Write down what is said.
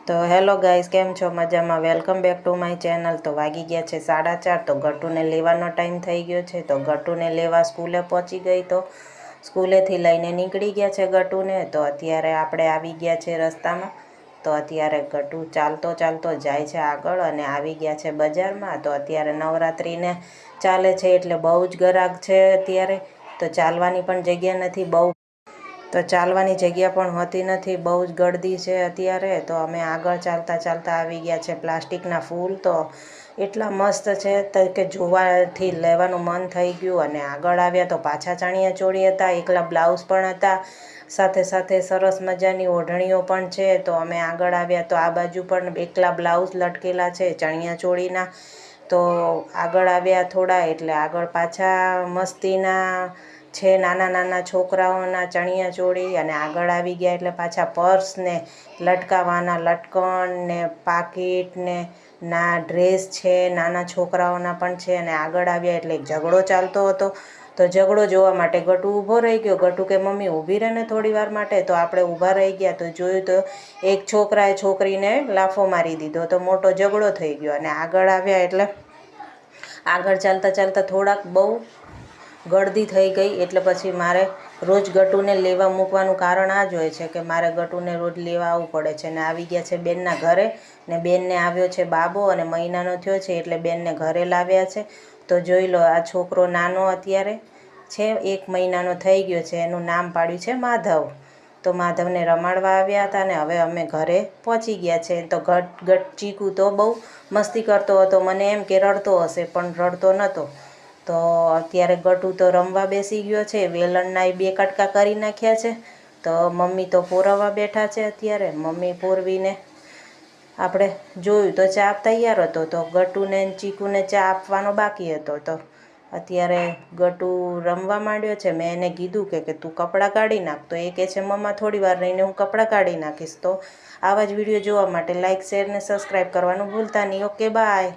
તો hello guys, કેમ છો? મજામાં? Welcome back to my channel. તો વાગી ગયા છે 4:30। તો ગટુને લેવાનો ટાઈમ થઈ ગયો છે। તો ગટુને લેવા સ્કૂલે પહોંચી ગઈ। તો સ્કૂલેથી લઈને નીકળી ગયા છે ગટુને। તો અત્યારે આપણે આવી ગયા છે રસ્તામાં। તો અત્યારે ગટુ ચાલતો ચાલતો જાય છે આગળ અને આવી ગયા છે બજારમાં। તો અત્યારે નવરાત્રિને ચાલે છે એટલે બહુ જ ગરાક છે અત્યારે। તો ચાલવાની પણ જગ્યા નથી, ચાલવાની જગ્યા પણ હોતી નથી, બહુ જ ગળદી છે અત્યારે। તો અમે આગળ ચાલતા ચાલતા આવી ગયા છે પ્લાસ્ટિકના ફૂલ। તો એટલા મસ્ત છે કે જોવાથી લેવાનું મન થઈ ગયું। અને આગળ આવ્યા તો પાછા ચણિયા ચોળી હતા, એકલા બ્લાઉઝ પણ હતા, સાથે સાથે સરસ મજાની ઓઢણીઓ પણ છે। તો અમે આગળ આવ્યા તો આ બાજુ પણ એકલા બ્લાઉઝ લટકેલા છે ચણિયા ચોળીના। તો આગળ આવ્યા થોડા એટલે આગળ પાછા મસ્તીના છે નાના નાના છોકરાઓના ચણિયા ચોળી। અને આગળ આવી ગયા એટલે પાછા પર્સ ને લટકાવવાના લટકણ ને પાકીટ ને ના ડ્રેસ છે, નાના છોકરાઓના પણ છે। અને આગળ આવ્યા એટલે એક ઝઘડો ચાલતો હતો। તો ઝઘડો જોવા માટે ગટુ ઊભો રહી ગયો। ગટુ કે મમ્મી ઊભી રહે ને થોડી વાર માટે। તો આપણે ઊભા રહી ગયા તો જોયું તો એક છોકરાએ છોકરીને લાફો મારી દીધો। તો મોટો ઝઘડો થઈ ગયો। અને આગળ આવ્યા એટલે આગળ ચાલતા ચાલતા થોડાક બહુ ગળદી થઈ ગઈ એટલે પછી મારે રોજ ગટુને લેવા મૂકવાનું કારણ આ જ હોય છે કે મારે ગટુને રોજ લેવા આવવું પડે છે। અને આવી ગયા છે બેનના ઘરે ને બેનને આવ્યો છે બાબો અને મહિનાનો થયો છે એટલે બેનને ઘરે લાવ્યા છે। તો જોઈ લો, આ છોકરો નાનો અત્યારે છે, 1 મહિનાનો થઈ ગયો છે। એનું નામ પાડ્યું છે માધવ। તો માધવને રમાડવા આવ્યા હતા ને હવે અમે ઘરે પહોંચી ગયા છે। તો ચીકુ તો બહુ મસ્તી કરતો હતો, મને એમ કે રડતો હશે પણ રડતો નહોતો। તો અત્યારે ગટુ તો રમવા બેસી ગયો છે, વેલણના 2 કટકા કરી નાખ્યા છે। તો મમ્મી તો પોરવવા બેઠા છે અત્યારે। મમ્મી પોરવીને આપણે જોયું તો ચા તૈયાર હતો, તો ગટુને ચીકુને ચા આપવાનો બાકી હતો। તો અત્યારે ગટુ રમવા માંડ્યો છે। મેં એને કીધું કે તું કપડાં કાઢી નાખ। તો એ કહે છે મમ્મા થોડી વાર રહીને હું કપડાં કાઢી નાખીશ। તો આવા જ વિડીયો જોવા માટે લાઇક, શેર ને સબસ્ક્રાઈબ કરવાનું ભૂલતા નહીં। Okay, by.